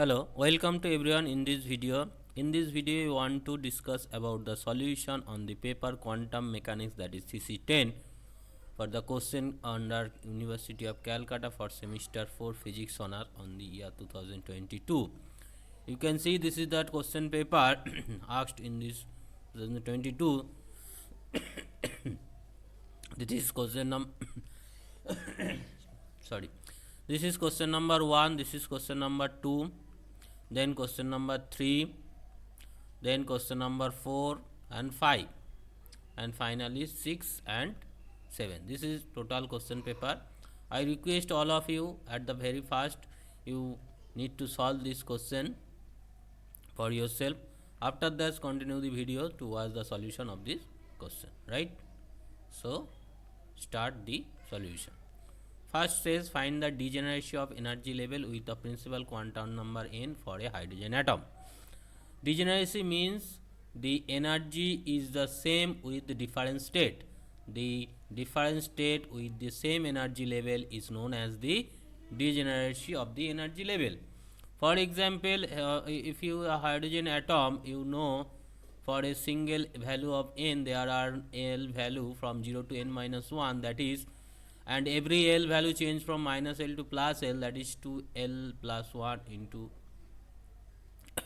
Hello, welcome to everyone in this video. In this video, we want to discuss about the solution on the paper quantum mechanics, that is CC10, for the question under University of Calcutta for semester 4 physics honor on the year 2022. You can see this is that question paper asked in this 2022. This is question sorry. This is question number 1, this is question number 2, then question number 3, then question number 4 and 5, and finally 6 and 7. This is total question paper. I request all of you at the very first you need to solve this question for yourself. After that, continue the video to watch the solution of this question, right? So start the solution. First says find the degeneracy of energy level with the principal quantum number n for a hydrogen atom. Degeneracy means the energy is the same with the different state. The different state with the same energy level is known as the degeneracy of the energy level. For example, if you a hydrogen atom, you know for a single value of n there are L value from 0 to n minus 1, that is, and every L value change from minus L to plus L, that is 2L plus 1 into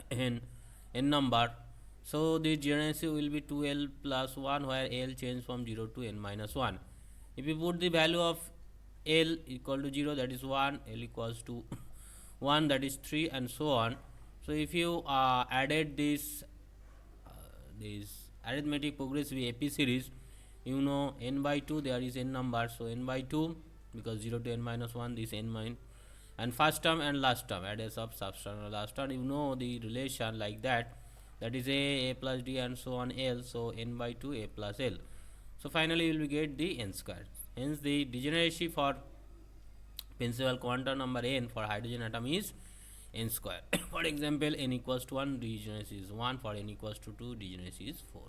n number. So the degeneracy will be 2L plus 1 where L change from 0 to n minus 1. If you put the value of L equal to 0, that is 1, L equals to 1, that is 3, and so on. So if you added this arithmetic progressive AP series, you know n by 2 there is n number, so n by 2 because 0 to n minus 1 this n minus, and first term and last term add as up subtract last term, you know the relation like that, that is a plus d and so on L, so n by 2 a plus L. So finally you will get the n square. Hence the degeneracy for principal quantum number n for hydrogen atom is n square. For example, n equals to 1, degeneracy is 1. For n equals to 2, degeneracy is 4.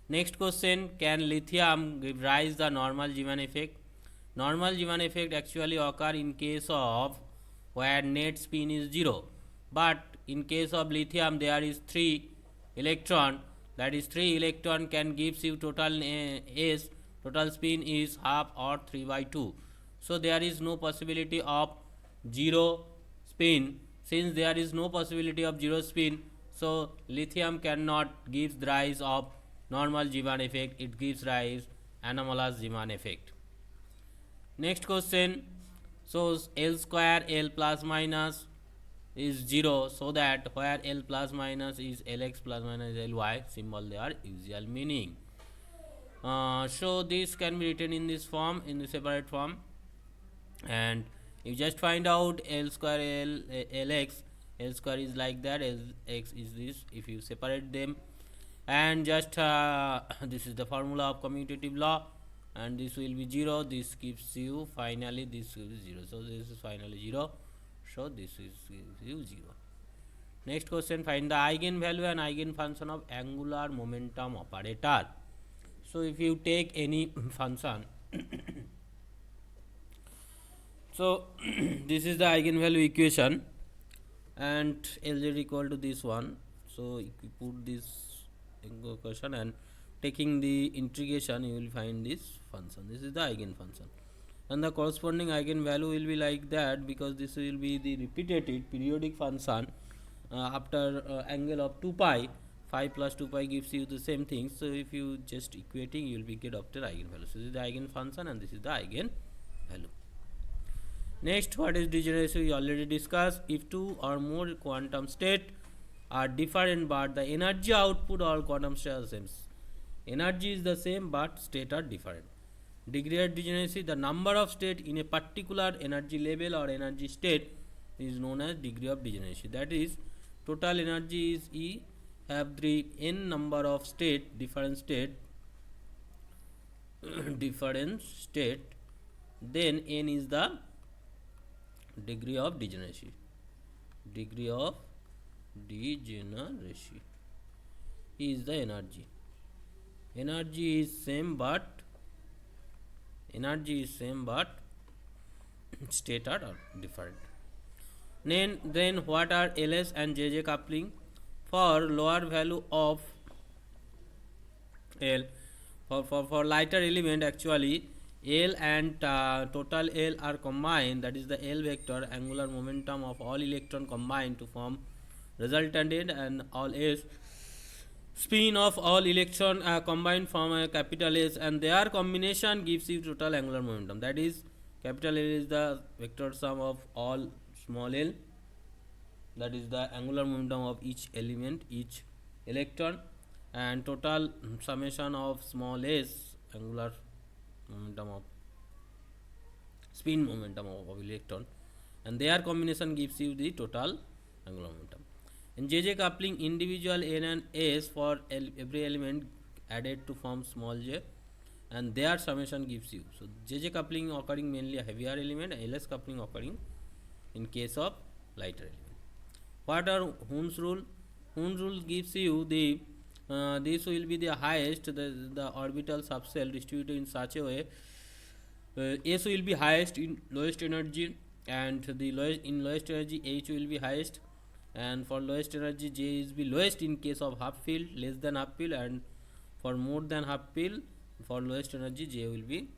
Next question, can lithium give rise the normal Zeeman effect? Normal Zeeman effect actually occur in case of where net spin is 0, but in case of lithium there is 3 electron, that is 3 electron can gives you total S, total spin is half or 3 by 2. So there is no possibility of 0 spin. Since there is no possibility of 0 spin, so lithium cannot give rise of normal Zeeman effect, it gives rise anomalous Zeeman effect. Next question, so L square L plus minus is 0, so that where L plus minus is Lx plus minus Ly, symbol they are usual meaning. So this can be written in this form, in the separate form, and you just find out L square Lx, L square is like that, Lx is this, if you separate them, and just this is the formula of commutative law, and this will be 0, this gives you finally this will be 0, so this is finally 0, so this is gives you 0. Next question, find the eigenvalue and eigenfunction of angular momentum operator. So if you take any function so this is the eigenvalue equation, and Lz equal to this one, so if you put this equation and taking the integration, you will find this function, this is the eigenfunction, and the corresponding eigenvalue will be like that, because this will be the repeated periodic function after angle of 2 pi, 5 plus 2 pi gives you the same thing, so if you just equating you will be get after eigenvalue. So this is the eigenfunction and this is the eigenvalue. Next, what is degeneracy? We already discussed. If two or more quantum state are different but the energy output or quantum state are the same. Energy is the same but state are different. Degree of degeneracy, the number of state in a particular energy level or energy state is known as degree of degeneracy. That is, total energy is E, have the n number of state, different state, then n is the degree of degeneracy. Degree of degeneracy is the energy. Energy is same but state are different. Then what are LS and JJ coupling? For lower value of L, for lighter element actually L and total L are combined, that is the L vector angular momentum of all electron combined to form resultant end, and all S spin of all electron combined from a capital S, and their combination gives you total angular momentum. That is, capital L is the vector sum of all small l, that is the angular momentum of each element, each electron, and total summation of small s angular momentum of spin momentum of electron, and their combination gives you the total angular momentum. In JJ coupling, individual n and s for every element added to form small j, and their summation gives you. So JJ coupling occurring mainly a heavier element, and LS coupling occurring in case of lighter element. What are Hund's rule? Hund's rule gives you the this will be the highest, the orbital subcell distributed in such a way S will be highest in lowest energy, and the lowest energy H will be highest, and for lowest energy J is be lowest in case of half field, less than half field, and for more than half field for lowest energy J will be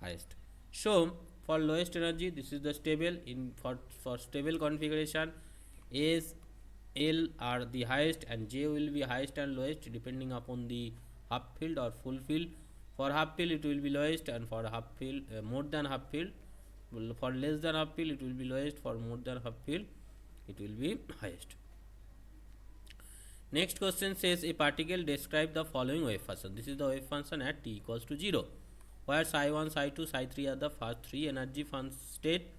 highest. So for lowest energy this is the stable, in for stable configuration S L are the highest and J will be highest and lowest depending upon the half field or full field. For half field it will be lowest, and for half field more than half field, for less than half field it will be lowest, for more than half field it will be highest. Next question says a particle describe the following wave function. This is the wave function at t equals to 0, where psi 1, psi 2, psi 3 are the first three energy state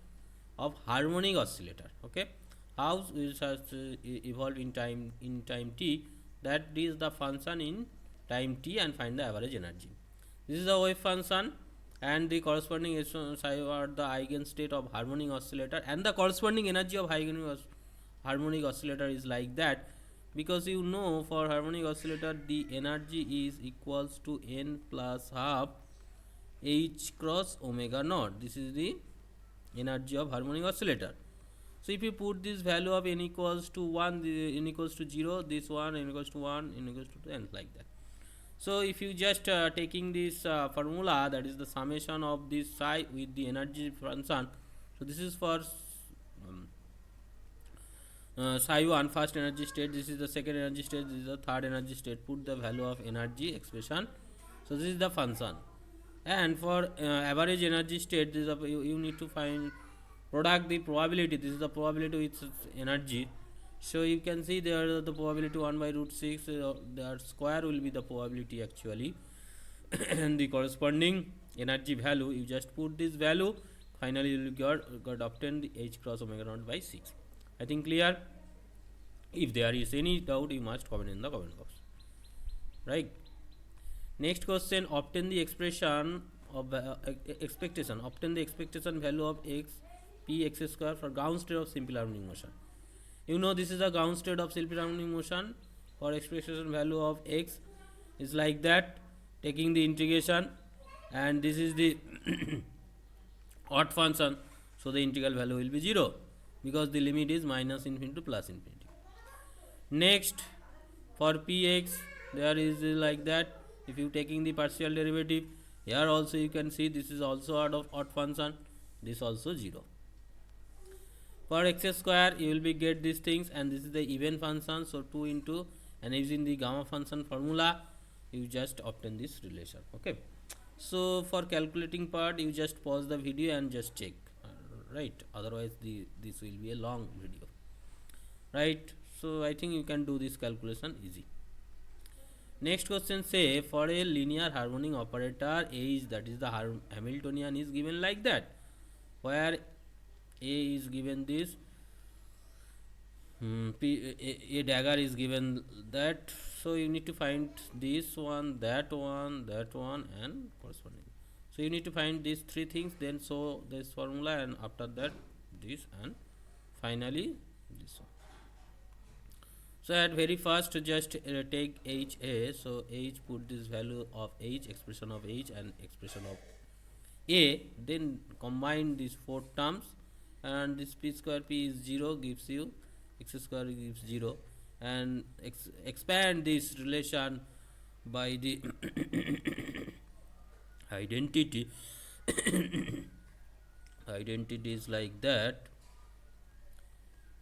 of harmonic oscillator. Okay, how will evolve in time t, that is the function in time t, and find the average energy. This is the wave function, and the corresponding psi are the eigenstate of harmonic oscillator, and the corresponding energy of harmonic oscillator is like that, because you know for harmonic oscillator the energy is equals to n plus half h cross omega naught. This is the energy of harmonic oscillator. So if you put this value of n equals to 1, n equals to 0, this one, n equals to 1, n equals to 2, and like that. So if you just taking this formula, that is the summation of this psi with the energy function. So this is for psi 1 first energy state, this is the second energy state, this is the third energy state. Put the value of energy expression. So this is the function, and for average energy state, this is you need to find product the probability. This is the probability with energy. So you can see there the probability 1 by root 6, their square will be the probability actually and the corresponding energy value, you just put this value, finally you will got obtain the h cross omega naught by 6. I think clear. If there is any doubt, you must comment in the comment box. Right. Next question, obtain the expression of expectation. Obtain the expectation value of x p x square for ground state of simple harmonic motion. You know this is the ground state of simple harmonic motion. For expectation value of x is like that, taking the integration, and this is the odd function, so the integral value will be 0, because the limit is minus infinity to plus infinity. Next, for px there is like that, if you taking the partial derivative, here also you can see this is also odd function, this also 0. For x square you will be get these things, and this is the even function, so 2 into, and using the gamma function formula you just obtain this relation. Okay, so for calculating part you just pause the video and just check, right, otherwise this will be a long video, right. So I think you can do this calculation easy. Next question say for a linear harmonic operator H, that is the Hamiltonian, is given like that, where A is given this, a dagger is given that, so you need to find this one, that one, and corresponding. So you need to find these three things, then show this formula, and after that this, and finally this one. So at very first just take H A, so H, put this value of H, expression of H and expression of A, then combine these four terms and this p square p is 0, gives you x square gives 0, and expand this relation by the identity. Identity is like that,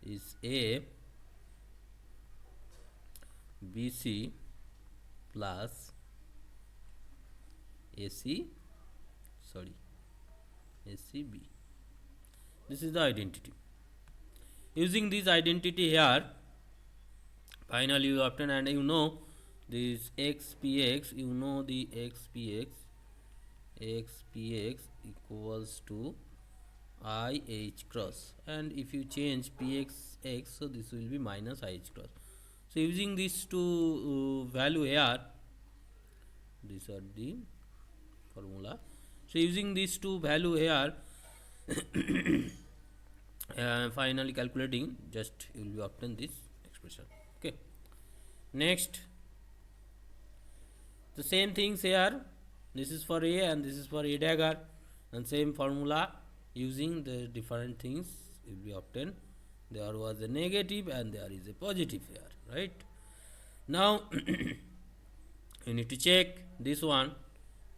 is a bc plus ac, sorry, acb. This is the identity. Using this identity here, finally you obtain, and you know this xpx, you know the xpx equals to I h cross, and if you change px x, so this will be minus I h cross. So using these two value here, these are the formula. So using these two value here, finally calculating, just you will be obtain this expression. Okay. Next, the same things here. This is for a and this is for a dagger, and same formula using the different things will be obtained. There was a negative and there is a positive here, right? Now you need to check this one,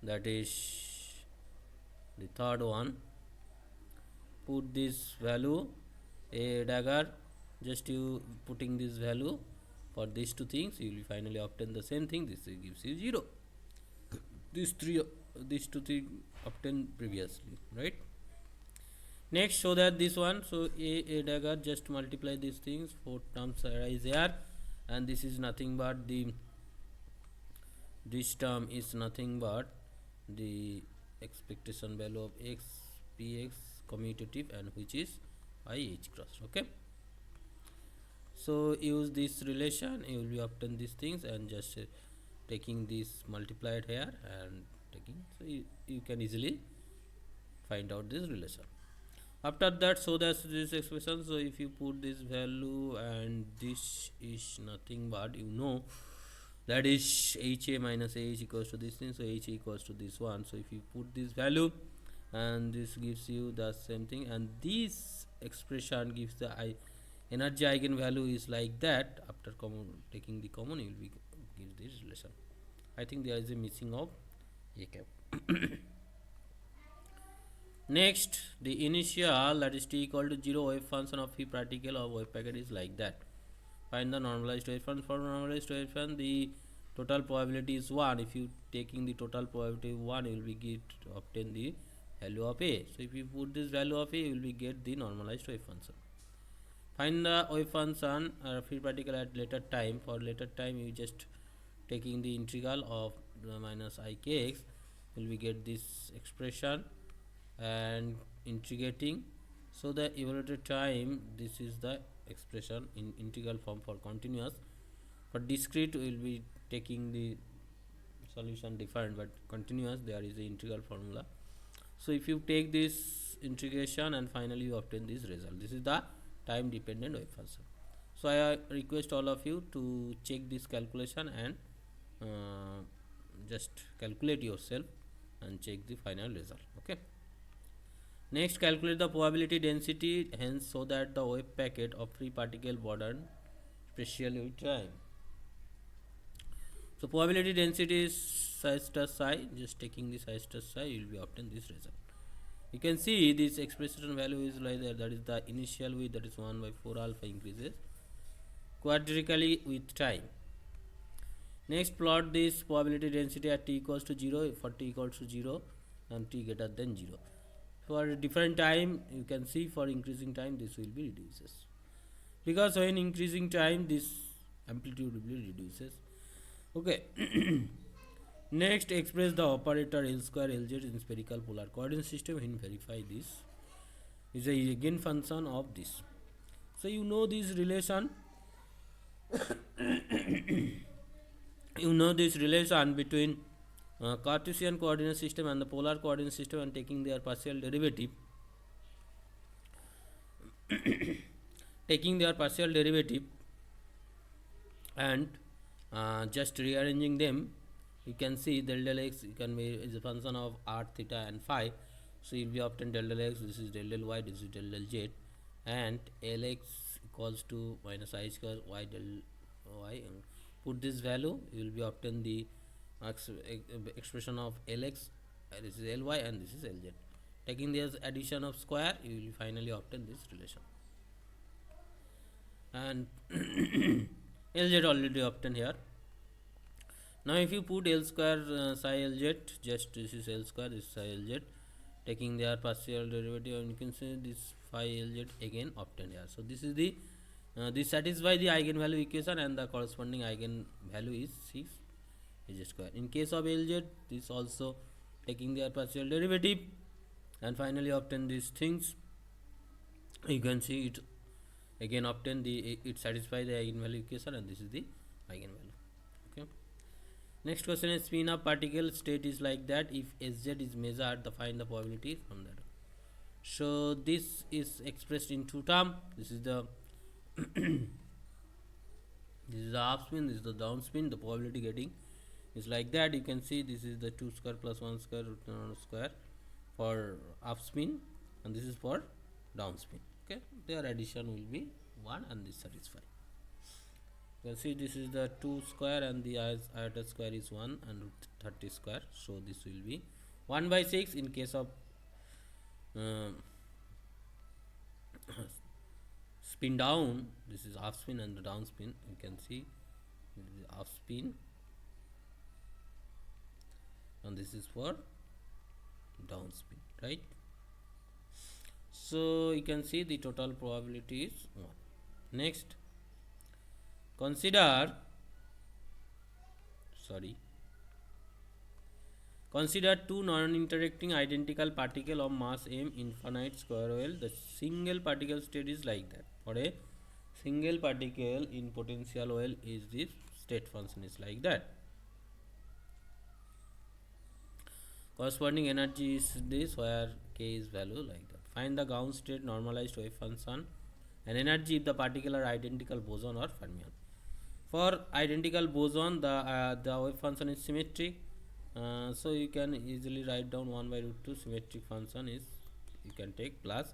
that is the third one. Put this value a dagger, just you putting this value for these two things, you will finally obtain the same thing. This gives you 0. These two things obtained previously, right? Next, show that this one, so a dagger, just multiply these things, 4 terms arise here, and this is nothing but the, this term is nothing but the expectation value of x px commutative, and which is I h cross. Okay, so use this relation, you will be obtain these things, and just taking this multiplied here and taking, so you can easily find out this relation. After that, so that's this expression. So if you put this value, and this is nothing but, you know, that is ha minus ah equals to this thing, so ha equals to this one. So if you put this value, and this gives you the same thing, and this expression gives the energy eigenvalue is like that. After taking the common, you will be give this relation. I think there is a missing of a cap. Next, the initial, that is t equal to 0 wave function of phi particle or wave packet is like that. Find the normalized wave function. For normalized wave function, the total probability is 1. If you taking the total probability 1, you will be obtain the value of a. So if you put this value of a, you will be get the normalized wave function. Find the wave function phi particle at later time. For later time, you just taking the integral of the minus ikx, will be get this expression, and integrating. So the evaluated time, this is the expression in integral form for continuous. For discrete, we will be taking the solution different, but continuous there is the integral formula. So if you take this integration, and finally you obtain this result, this is the time dependent wave function. So I request all of you to check this calculation, and just calculate yourself and check the final result. Okay. Next, calculate the probability density, hence, so that the wave packet of free particle burden spatially with time. So probability density is psi star psi. Just taking this psi star psi, you will be obtain this result. You can see this expression value is like that. That is the initial width, that is 1 by 4 alpha increases quadratically with time. Next, plot this probability density at t equals to 0, for t equals to 0 and t greater than 0. For different time, you can see for increasing time, this will be reduces, because when increasing time, this amplitude will be reduces. Okay. Next, express the operator L square Lz in spherical polar coordinate system, and verify this is a eigenfunction of this. So you know this relation. You know this relation between Cartesian coordinate system and the polar coordinate system, and taking their partial derivative. Taking their partial derivative and just rearranging them, you can see del del x can be is a function of r, theta, and phi. So you will be obtain del del x, this is del del y, this is del del z, and Lx equals to minus I square y del y. And put this value, you will be obtain the expression of Lx, this is Ly, and this is Lz. Taking this addition of square, you will finally obtain this relation. And Lz already obtained here. Now if you put L square psi Lz, just this is L square, this is psi Lz, taking their partial derivative, and you can see this phi Lz again obtained here. So this is the this satisfies the eigenvalue equation, and the corresponding eigenvalue is 6 Lz square. In case of Lz, this also taking their partial derivative and finally obtain these things. You can see it again obtain the it satisfies the eigenvalue equation, and this is the eigenvalue. Okay. Next question is spin of particle state is like that. If Sz is measured, find the probability from that. So this is expressed in two terms. This is the this is the up spin, this is the down spin. The probability getting is like that. You can see this is the 2 square plus 1 square root 1 square for up spin, and this is for down spin. Okay, their addition will be 1, and this satisfy. You can see this is the 2 square, and the iota square is 1, and root 30 square. So this will be 1 by 6 in case of spin down. This is up spin and the down spin. You can see this is up spin, and this is for down spin, right? So you can see the total probability is 1. Next, consider two non-interacting identical particle of mass m infinite square well. The single particle state is like that. For a single particle in potential well, is this state function is like that. Corresponding energy is this, where k is value like that. Find the ground state normalized wave function and energy if the particle are identical boson or fermion. For identical boson, the wave function is symmetric. So you can easily write down 1 by root 2 symmetric function is, you can take plus,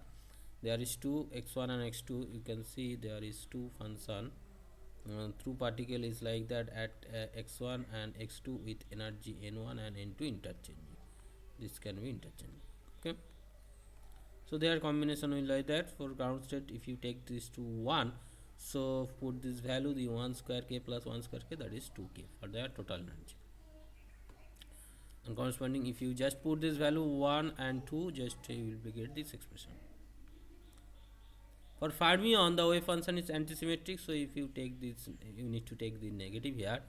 there is 2 x1 and x2. You can see there is 2 function through particle is like that at x1 and x2 with energy n1 and n2 interchange. This can be interchange. Okay, so their combination will like that. For ground state, if you take this to 1, so put this value, the 1 square k plus 1 square k, that is 2k for their total energy. And corresponding, if you just put this value 1 and 2, just you will get this expression. For fermion, the wave function is antisymmetric, so if you take this, you need to take the negative here,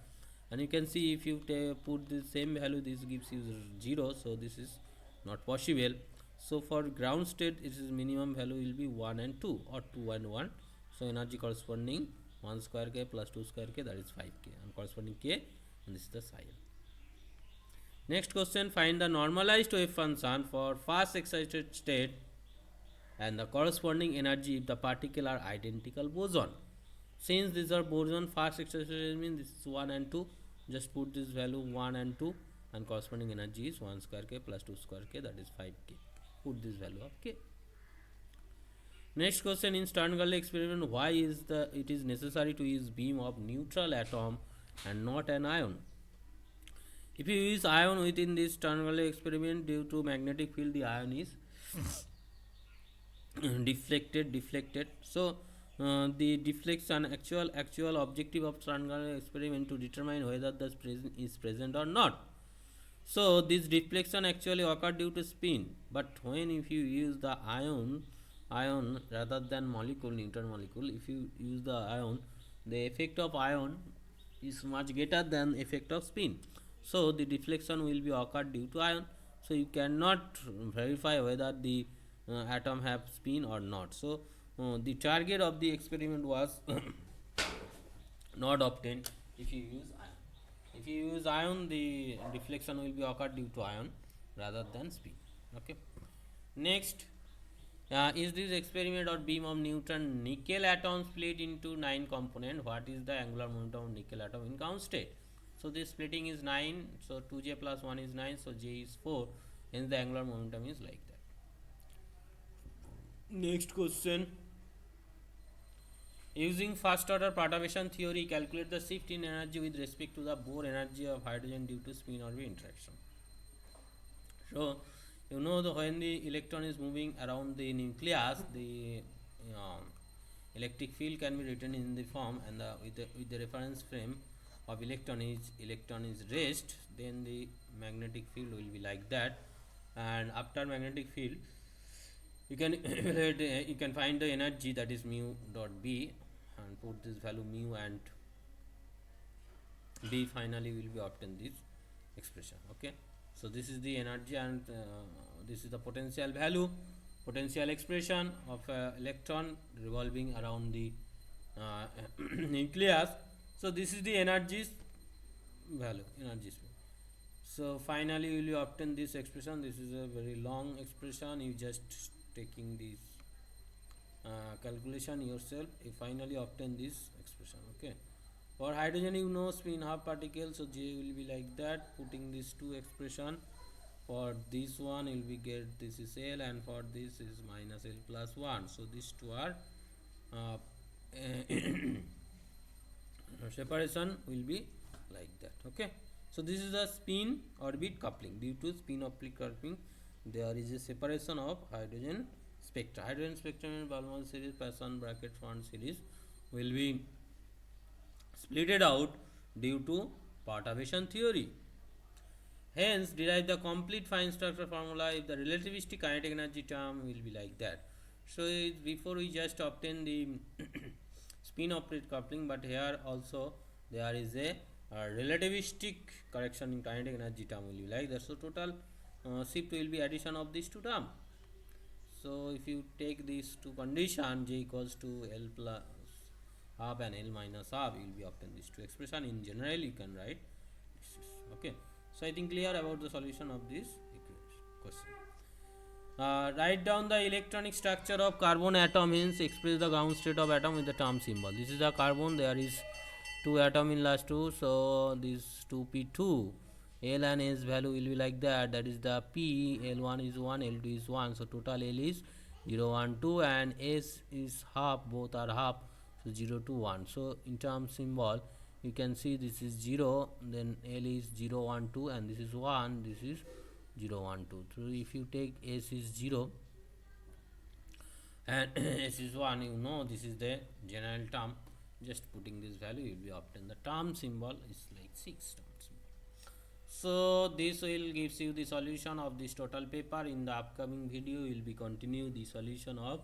and you can see if you put the same value, this gives you 0, so this is not possible. So for ground state, its minimum value will be 1 and 2, or 2 and 1. So energy corresponding 1 square k plus 2 square k, that is 5k, and corresponding k, and this is the psi. Next question, find the normalized wave function for fast excited state and the corresponding energy if the particle are identical boson. Since these are boson, fast excited means this is 1 and 2. Just put this value 1 and 2, and corresponding energy is 1 square k plus 2 square k, that is 5k. Put this value of k. Next question, in Stern-Gerlach experiment, why is it is necessary to use beam of neutral atom and not an ion? If you use ion within this Stern-Gerlach experiment, due to magnetic field, the ion is deflected. So the deflection, actual objective of Stern-Gerlach experiment to determine whether the spin is present or not. So this deflection actually occurred due to spin, but when if you use the ion rather than molecule, neutron molecule, if you use the ion, the effect of ion is much greater than effect of spin. So the deflection will be occurred due to ion. So you cannot verify whether the atom have spin or not. So the target of the experiment was not obtained if you use ion. If you use ion, the deflection will be occurred due to ion rather than spin. Okay. Next, is this experiment or beam of neutron nickel atom split into 9 components? What is the angular momentum of nickel atom in ground state? So this splitting is 9, so 2j plus 1 is 9, so j is 4, hence the angular momentum is like that. Next question. Using first order perturbation theory, calculate the shift in energy with respect to the Bohr energy of hydrogen due to spin orbit interaction. So, you know when the electron is moving around the nucleus, the um, electric field can be written in the form, and with the reference frame of electron is raised, then the magnetic field will be like that. And after magnetic field, you can you can find the energy, that is mu dot b, and put this value mu and b, finally will be obtained this expression. Okay, so this is the energy, and this is the potential value, potential expression of electron revolving around the uh, nucleus. So this is the energies value, energies. So finally you will obtain this expression. This is a very long expression, you just taking this calculation yourself, you finally obtain this expression. Okay, for hydrogen, you know spin half particle, so J will be like that. Putting these two expression, for this one will be get this is L, and for this is minus L plus 1. So these two are uh, separation will be like that. Okay, so this is a spin orbit coupling. Due to spin orbit coupling, there is a separation of hydrogen spectra. Hydrogen spectrum in Balmer series, Passon bracket front series will be splitted out due to perturbation theory. Hence, derive the complete fine structure formula if the relativistic kinetic energy term will be like that. So, before we just obtain the spin operate coupling, but here also there is a relativistic correction in kinetic energy term will be like that. So, total shift will be addition of these two terms. So, if you take these two conditions, J equals to L plus half and L minus half, you will be obtain these two expression. In general, you can write this. Okay. So, I think clear about the solution of this question. Write down the electronic structure of carbon atom, hence express the ground state of atom with the term symbol. This is the carbon, there is two atom in last two, so this 2p2, L and S value will be like that, that is the P, L1 is 1, L2 is 1, so total L is 0, 1, 2, and S is half, both are half, so 0 to 1. So in term symbol, you can see this is 0, then L is 0, 1, 2, and this is 1, this is 0, 1, 2. So if you take S is 0 and S is 1, you know this is the general term. Just putting this value, you will be obtain the term symbol is like 6 term symbol. So this will gives you the solution of this total paper. In the upcoming video, we will be continue the solution of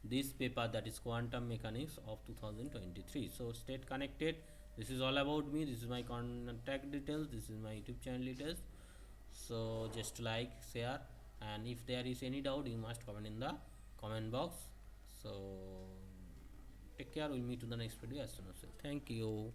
this paper, that is quantum mechanics of 2023. So stay connected. This is all about me. This is my contact details. This is my YouTube channel details. So just like, share, and if there is any doubt, you must comment in the comment box. So take care, we'll meet to the next video as soon as well. Thank you.